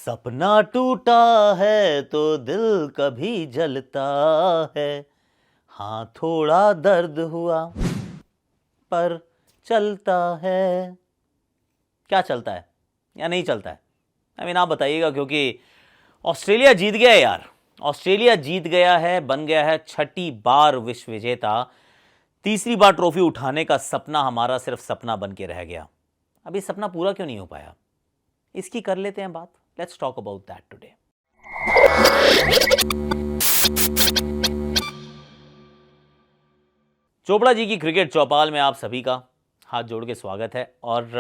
सपना टूटा है तो दिल कभी जलता है। हाँ थोड़ा दर्द हुआ पर चलता है। क्या चलता है या नहीं चलता है? आप बताइएगा, क्योंकि ऑस्ट्रेलिया जीत गया है यार। ऑस्ट्रेलिया जीत गया है, बन गया है छठी बार विश्व विजेता। तीसरी बार ट्रॉफी उठाने का सपना हमारा सिर्फ सपना बन के रह गया। अभी सपना पूरा क्यों नहीं हो पाया, इसकी कर लेते हैं बात। Let's talk about that today. Chopra ji की क्रिकेट चौपाल में आप सभी का हाथ जोड़ के स्वागत है। और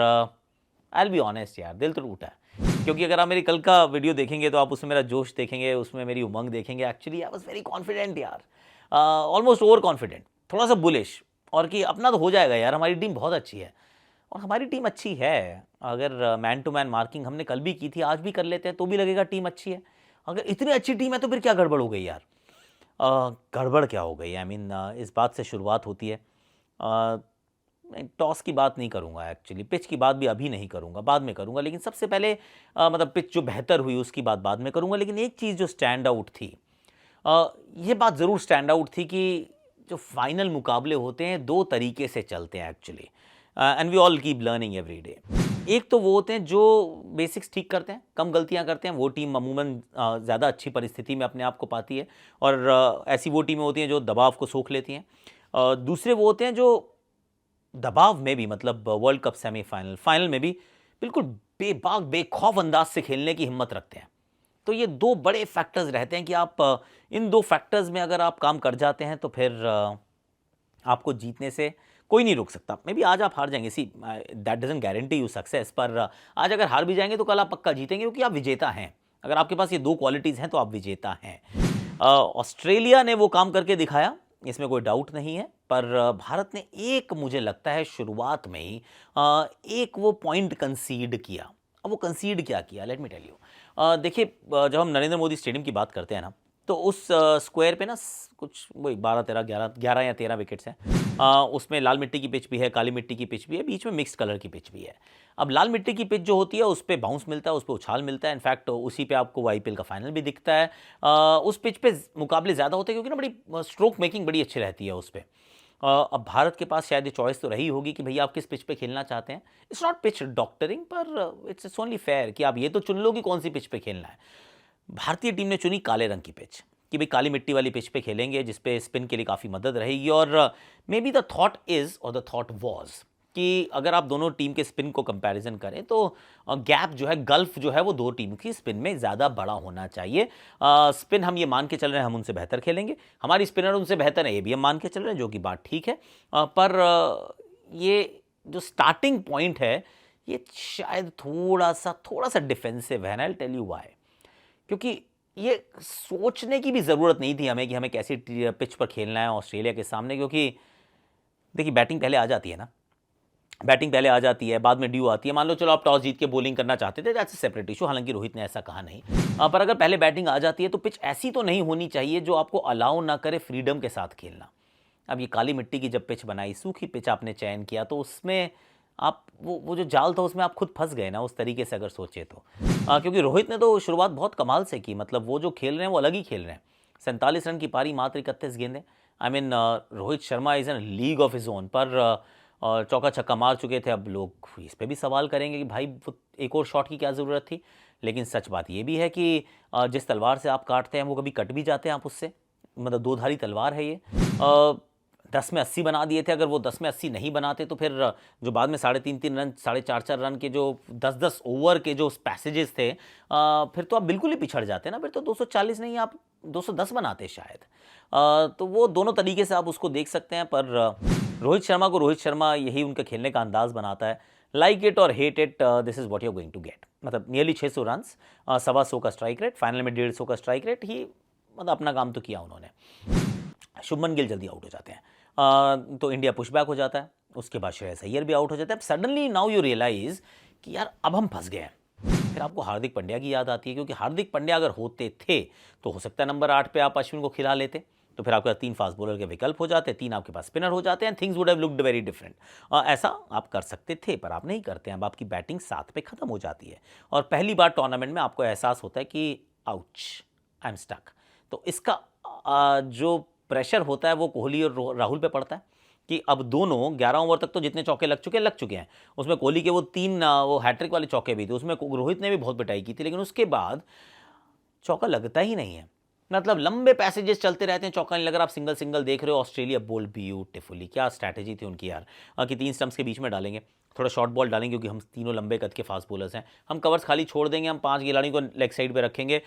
आई विल बी ऑनेस्ट यार, दिल तो टूटा है, क्योंकि अगर आप मेरी कल का वीडियो देखेंगे तो आप उसमें मेरा जोश देखेंगे, उसमें मेरी उमंग देखेंगे। Actually I was very confident यार, ऑलमोस्ट ओवर कॉन्फिडेंट, थोड़ा सा बुलिश, और कि अपना तो हो जाएगा यार, हमारी टीम बहुत अच्छी है। और हमारी टीम अच्छी है। अगर मैन टू मैन मार्किंग हमने कल भी की थी, आज भी कर लेते हैं तो भी लगेगा टीम अच्छी है। अगर इतनी अच्छी टीम है तो फिर क्या गड़बड़ हो गई यार? गड़बड़ क्या हो गई? इस बात से शुरुआत होती है। मैं टॉस की बात नहीं करूंगा, एक्चुअली पिच की बात भी अभी नहीं करूंगा, बाद में करूंगा। लेकिन सबसे पहले मतलब पिच जो बेहतर हुई उसकी बात बाद में करूंगा। लेकिन एक चीज़ जो स्टैंड आउट थी, ये बात ज़रूर स्टैंड आउट थी कि जो फाइनल मुकाबले होते हैं दो तरीके से चलते हैं actually, and we all keep learning every day. एक तो वो होते हैं जो बेसिक्स ठीक करते हैं, कम गलतियां करते हैं, वो टीम अमूमन ज़्यादा अच्छी परिस्थिति में अपने आप को पाती है। और ऐसी वो टीमें होती हैं जो दबाव को सोख लेती हैं। दूसरे वो होते हैं जो दबाव में भी, मतलब वर्ल्ड कप सेमीफाइनल, फाइनल में भी बिल्कुल बेबाक बेखौफ अंदाज से खेलने की हिम्मत रखते हैं। तो ये दो बड़े फैक्टर्स रहते हैं कि आप इन दो फैक्टर्स में अगर आप काम कर जाते हैं तो फिर आपको जीतने से कोई नहीं रोक सकता। मे बी आज आप हार जाएंगे, see that doesn't guarantee you success, पर आज अगर हार भी जाएंगे तो कल आप पक्का जीतेंगे, क्योंकि आप विजेता हैं। अगर आपके पास ये दो क्वालिटीज़ हैं तो आप विजेता हैं। ऑस्ट्रेलिया ने वो काम करके दिखाया, इसमें कोई डाउट नहीं है। पर भारत ने एक, मुझे लगता है शुरुआत में ही एक वो पॉइंट कंसीड किया। अब वो कंसीड क्या किया, लेट मी टेल यू। देखिए, जब हम नरेंद्र मोदी स्टेडियम की बात करते हैं ना, तो उस स्क्वायर पे ना कुछ वही 12 या 13 विकेट्स हैं। उसमें लाल मिट्टी की पिच भी है, काली मिट्टी की पिच भी है, बीच में मिक्स्ड कलर की पिच भी है। अब लाल मिट्टी की पिच जो होती है उस पर बाउंस मिलता है, उस पर उछाल मिलता है। इनफैक्ट उसी पे आपको वो आईपीएल का फाइनल भी दिखता है। उस पिच पे मुकाबले ज़्यादा होते हैं, क्योंकि ना बड़ी स्ट्रोक मेकिंग बड़ी अच्छी रहती है उस पर। अब भारत के पास शायद ये चॉइस तो रही होगी कि भैया आप किस पिच पे खेलना चाहते हैं। इट्स नॉट पिच डॉक्टरिंग, पर इट्स ओनली फेयर कि आप ये तो चुन लो कि कौन सी पिच पे खेलना है। भारतीय टीम ने चुनी काले रंग की पिच, कि भाई काली मिट्टी वाली पिच पे खेलेंगे, जिसपे स्पिन के लिए काफ़ी मदद रहेगी। और may be the thought is, और द थॉट वॉज, कि अगर आप दोनों टीम के स्पिन को कंपैरिजन करें तो गैप जो है, गल्फ जो है, वो दो टीम की स्पिन में ज़्यादा बड़ा होना चाहिए। स्पिन हम ये मान के चल रहे हैं हम उनसे बेहतर खेलेंगे, हमारी स्पिनर उनसे बेहतर है ये भी हम मान के चल रहे हैं, जो कि बात ठीक है। पर ये जो स्टार्टिंग पॉइंट है ये शायद थोड़ा सा डिफेंसिव है ना। I tell you why. क्योंकि ये सोचने की भी ज़रूरत नहीं थी हमें कि हमें कैसी पिच पर खेलना है ऑस्ट्रेलिया के सामने, क्योंकि देखिए बैटिंग पहले आ जाती है ना, बैटिंग पहले आ जाती है, बाद में ड्यू आती है। मान लो चलो आप टॉस जीत के बॉलिंग करना चाहते थे, दैट्स अ सेपरेट इशू, हालांकि रोहित ने ऐसा कहा नहीं। पर अगर पहले बैटिंग आ जाती है तो पिच ऐसी तो नहीं होनी चाहिए जो आपको अलाउ ना करे फ्रीडम के साथ खेलना। अब ये काली मिट्टी की जब पिच बनाई, सूखी पिच आपने चयन किया, तो उसमें आप वो जो जाल था उसमें आप खुद फंस गए ना, उस तरीके से अगर सोचे तो। क्योंकि रोहित ने तो शुरुआत बहुत कमाल से की, मतलब वो जो खेल रहे हैं वो अलग ही खेल रहे हैं। 47 रन की पारी, मात्र 31 गेंदें। Rohit Sharma is an league of his own. पर चौका छक्का मार चुके थे। अब लोग इस पर भी सवाल करेंगे कि भाई वो एक और शॉट की क्या ज़रूरत थी। लेकिन सच बात ये भी है कि जिस तलवार से आप काटते हैं वो कभी कट भी जाते हैं आप उससे, मतलब दो धारी तलवार है ये। 10 में 80 बना दिए थे, अगर वो 10 में 80 नहीं बनाते तो फिर जो बाद में 3.5 रन, 4.5 रन के जो 10-10 ओवर के जो पैसेजेस थे, फिर तो आप बिल्कुल ही पिछड़ जाते ना। फिर तो 240 नहीं, आप 210 बनाते शायद। तो वो दोनों तरीके से आप उसको देख सकते हैं। पर रोहित शर्मा को रोहित शर्मा यही उनके खेलने का अंदाज बनाता है। लाइक इट और hate it, this is what you are going to get. मतलब नियरली 600 रन, 125 का स्ट्राइक रेट, फाइनल में 150 का स्ट्राइक रेट ही, मतलब अपना काम तो किया उन्होंने। शुभमन गिल जल्दी आउट हो जाते हैं, तो इंडिया पुशबैक हो जाता है। उसके बाद श्रेयस अय्यर भी आउट हो जाता है। सडनली नाउ यू रियलाइज कि यार अब हम फंस गए हैं। फिर आपको हार्दिक पांड्या की याद आती है, क्योंकि हार्दिक पांड्या अगर होते थे तो हो सकता है नंबर 8 पे आप अश्विन को खिला लेते, तो फिर आपके पास 3 फास्ट बॉलर के विकल्प हो जाते हैं, 3 आपके पास स्पिनर हो जाते हैं, things would have looked very different. ऐसा आप कर सकते थे पर आप नहीं करते हैं। अब आपकी बैटिंग 7 पे ख़त्म हो जाती है और पहली बार टूर्नामेंट में आपको एहसास होता है कि आउच, आई एम स्टक। तो इसका जो प्रेशर होता है वो कोहली और राहुल पे पड़ता है कि अब दोनों 11 ओवर तक तो जितने चौके लग चुके हैं, उसमें कोहली के वो 3 वो हैट्रिक वाले चौके भी थे, उसमें रोहित ने भी बहुत पिटाई की थी, लेकिन उसके बाद चौका लगता ही नहीं है। मतलब लंबे पैसेजेस चलते रहते हैं, चौका नहीं लग रहा, आप सिंगल सिंगल देख रहे हो। ऑस्ट्रेलिया बोल ब्यूटीफुली, क्या स्ट्रैटेजी थी उनकी यार, कि 3 स्टंप्स के बीच में डालेंगे, थोड़ा शॉर्ट बॉल डालेंगे क्योंकि हम तीनों लंबे कद के फास्ट बॉलर्स हैं, हम कवर्स खाली छोड़ देंगे, हम 5 खिलाड़ियों को लेग साइड पे रखेंगे।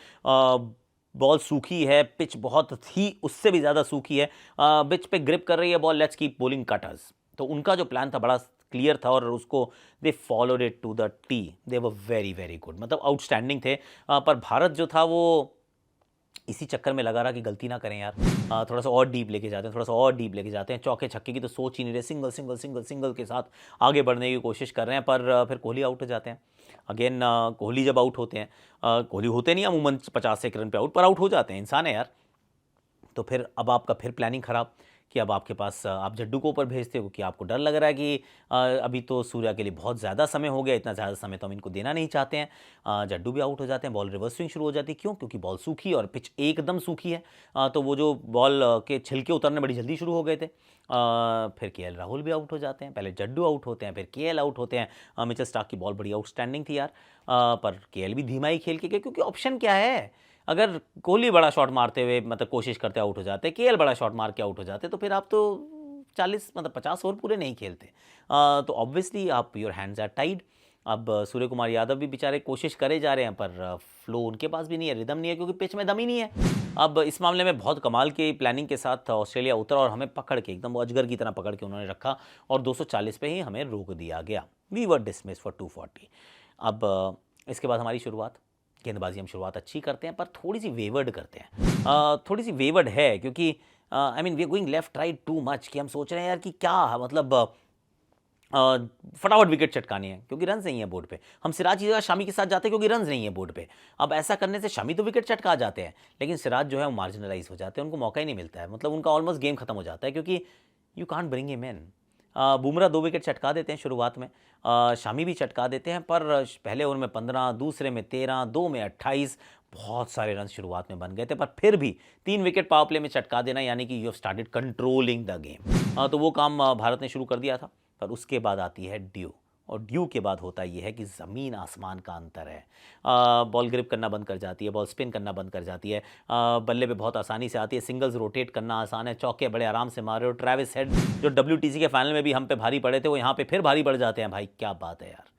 बॉल सूखी है, पिच बहुत ही उससे भी ज़्यादा सूखी है, पिच पे ग्रिप कर रही है ball, let's keep bowling cutters. तो उनका जो प्लान था बड़ा क्लियर था और उसको they followed it to the T. They were very very good, मतलब आउटस्टैंडिंग थे। पर भारत जो था वो इसी चक्कर में लगा रहा कि गलती ना करें यार, थोड़ा सा और डीप लेके जाते हैं, थोड़ा सा और डीप लेके जाते हैं। चौके छक्के की तो सोच ही नहीं रहे, सिंगल सिंगल सिंगल सिंगल के साथ आगे बढ़ने की कोशिश कर रहे हैं। पर फिर कोहली आउट हो जाते हैं। अगेन कोहली जब आउट होते हैं, कोहली होते नहीं अमूमन 50 एक रन पे आउट, पर आउट हो जाते हैं, इंसान है यार। तो फिर अब आपका फिर प्लानिंग ख़राब कि अब आपके पास आप जड्डू को ऊपर भेजते हो क्योंकि आपको डर लग रहा है कि अभी तो सूर्या के लिए बहुत ज़्यादा समय हो गया, इतना ज़्यादा समय तो हम इनको देना नहीं चाहते हैं। जड्डू भी आउट हो जाते हैं, बॉल रिवर्स स्विंग शुरू हो जाती है। क्यों? क्योंकि बॉल सूखी और पिच एकदम सूखी है। तो वो जो बॉल के छिलके उतरने बड़ी जल्दी शुरू हो गए थे। फिर केएल राहुल भी आउट हो जाते हैं, पहले जड्डू आउट होते हैं, फिर केएल आउट होते हैं। मिचेल स्टार्क की बॉल बड़ी आउटस्टैंडिंग थी यार, पर केएल भी धीमा ही खेल के गए क्योंकि ऑप्शन क्या है, अगर कोहली बड़ा शॉट मारते हुए मतलब कोशिश करते आउट हो जाते, केएल बड़ा शॉट मार के आउट हो जाते, तो फिर आप तो 40 मतलब 50 ओवर पूरे नहीं खेलते। तो ऑब्वियसली आप योर हैंड्स आर टाइड। अब सूर्य कुमार यादव भी बेचारे कोशिश करे जा रहे हैं पर फ्लो उनके पास भी नहीं है, रिदम नहीं है क्योंकि पिच में दम ही नहीं है। अब इस मामले में बहुत कमाल की प्लानिंग के साथ ऑस्ट्रेलिया उतरा और हमें पकड़ के एकदम अजगर की तरह पकड़ के उन्होंने रखा और 240 पे ही हमें रोक दिया गया। We were dismiss for 240। अब इसके बाद हमारी शुरुआत, गेंदबाजी हम शुरुआत अच्छी करते हैं पर थोड़ी सी वेवर्ड करते हैं। थोड़ी सी वेवर्ड है क्योंकि I mean we are going left right too much कि हम सोच रहे हैं यार कि क्या मतलब फटाफट विकेट चटकानी है क्योंकि रन नहीं है बोर्ड पे। हम सिराज की जगह शामी के साथ जाते हैं क्योंकि रन नहीं है बोर्ड पे। अब ऐसा करने से शामी तो विकेट चटका जाते हैं लेकिन सिराज जो है वो मार्जिनलाइज हो जाते हैं, उनको मौका ही नहीं मिलता है, मतलब उनका ऑलमोस्ट गेम खत्म हो जाता है क्योंकि you can't bring him in. Bumrah 2 wicket चटका देते हैं शुरुआत में, शामी भी चटका देते हैं, पर पहले ओवर में 15, दूसरे में 13, 2 में 28, बहुत सारे रन शुरुआत में बन गए थे। पर फिर भी 3 विकेट पावर प्ले में चटका देना यानी कि you have started controlling the game. तो वो काम भारत ने शुरू कर दिया था। पर उसके बाद आती है ड्यू, और ड्यू के बाद होता ये है कि ज़मीन आसमान का अंतर है। बॉल ग्रिप करना बंद कर जाती है, बॉल स्पिन करना बंद कर जाती है, बल्ले पे बहुत आसानी से आती है, सिंगल्स रोटेट करना आसान है, चौके बड़े आराम से मार रहे हो। ट्रेविस हेड जो WTC के फाइनल में भी हम पे भारी पड़े थे वो यहाँ पे फिर भारी पड़ जाते हैं। भाई क्या बात है यार,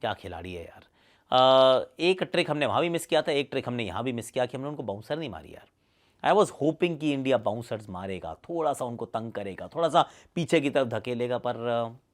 क्या खिलाड़ी है यार। एक ट्रिक हमने वहाँ भी मिस किया था, एक ट्रिक हमने यहाँ भी मिस किया कि हमने उनको बाउंसर नहीं मारी यार। आई वॉज होपिंग कि इंडिया बाउंसर्स मारेगा, थोड़ा सा उनको तंग करेगा, थोड़ा सा पीछे की तरफ धकेलेगा, पर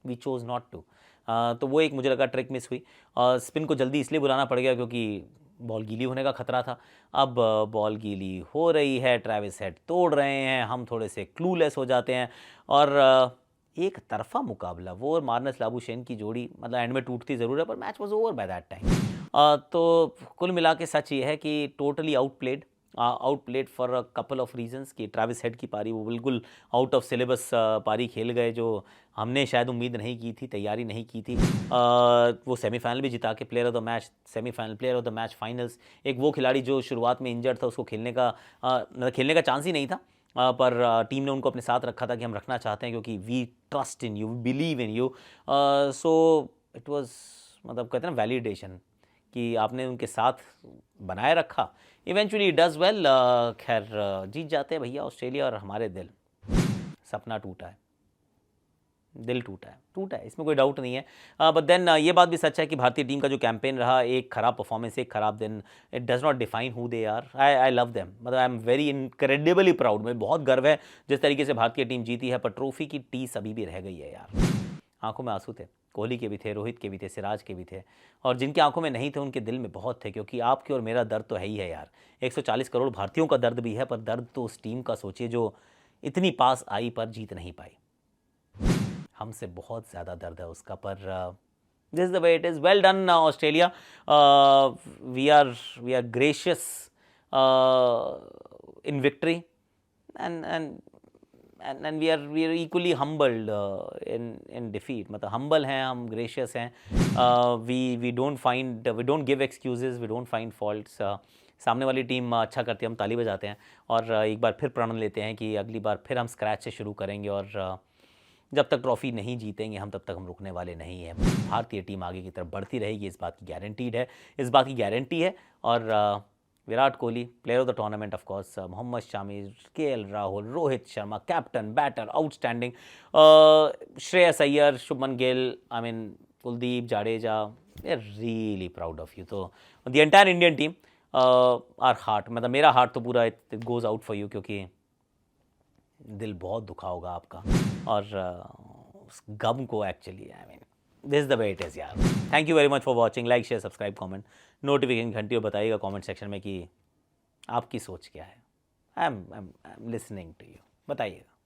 वी चोज़ नॉट टू। तो वो एक मुझे लगा ट्रिक मिस हुई। स्पिन को जल्दी इसलिए बुलाना पड़ गया क्योंकि बॉल गीली होने का खतरा था। अब बॉल गीली हो रही है, ट्रेविस हेड तोड़ रहे हैं, हम थोड़े से क्लूलेस हो जाते हैं और एक तरफा मुकाबला, वो और मार्नस लाबुशेन की जोड़ी, मतलब एंड में टूटती ज़रूर है पर match was over by that time. तो कुल मिला के सच ये है कि totally outplayed for a couple of reasons कि ट्रेविस हेड की पारी वो बिल्कुल आउट ऑफ सिलेबस पारी खेल गए जो हमने शायद उम्मीद नहीं की थी, तैयारी नहीं की थी। वो सेमीफाइनल भी जिता के player of the match, semifinal player of the match, finals. एक वो खिलाड़ी जो शुरुआत में इंजर्ड था, उसको खेलने का चांस ही नहीं था, पर टीम ने उनको अपने साथ रखा था कि हम रखना चाहते हैं क्योंकि we trust in you, we believe in you. So it was, मतलब कहते हैं ना वैलिडेशन, कि आपने उनके साथ बनाए रखा। Eventually does well. खैर जीत जाते हैं भैया ऑस्ट्रेलिया, और हमारे दिल, सपना टूटा है, दिल टूटा है, इसमें कोई डाउट नहीं है। बट देन ये बात भी सच है कि भारतीय टीम का जो कैंपेन रहा, एक खराब परफॉर्मेंस, एक खराब दिन, it does not define who they are. I love them, मतलब I am very incredibly proud. मुझे बहुत गर्व है जिस तरीके से भारतीय टीम जीती है, पर ट्रॉफी की टीस अभी भी रह गई है यार। आंखों में आंसू थे, कोहली के भी थे, रोहित के भी थे, सिराज के भी थे, और जिनकी आंखों में नहीं थे उनके दिल में बहुत थे, क्योंकि आपके और मेरा दर्द तो है ही है यार। 140 करोड़ भारतीयों का दर्द भी है, पर दर्द तो उस टीम का सोचिए जो इतनी पास आई पर जीत नहीं पाई। हमसे बहुत ज़्यादा दर्द है उसका, पर this is the way it is. Well done Australia, we are gracious in victory. and we are equally humbled in defeat. मतलब humble हैं हम, gracious हैं, we don't give excuses, we don't find faults. सामने वाली team अच्छा करती है, हम ताली बजाते हैं और एक बार फिर प्रण लेते हैं कि अगली बार फिर हम स्क्रैच से शुरू करेंगे और जब तक ट्रॉफ़ी नहीं जीतेंगे हम तब तक हम रुकने वाले नहीं हैं। भारतीय टीम आगे की तरफ बढ़ती रहेगी, इस बात की गारंटी है। और Virat Kohli player of the tournament, of course, Mohammad Shami, KL Rahul, Rohit Sharma, captain, batter, outstanding, Shreyas Iyer, Shubman Gill, I mean Kuldeep, Jadeja, we are really proud of you. तो the entire Indian team, are heart, मतलब मेरा हार्ट तो पूरा it goes out for you, क्योंकि दिल बहुत दुखा होगा आपका और उस गम को actually, I mean this is the way it is यार। Thank you very much for watching. Like, share, subscribe, comment, notification घंटी और बताइएगा कमेंट सेक्शन में कि आपकी सोच क्या है। I am listening to you, बताइएगा।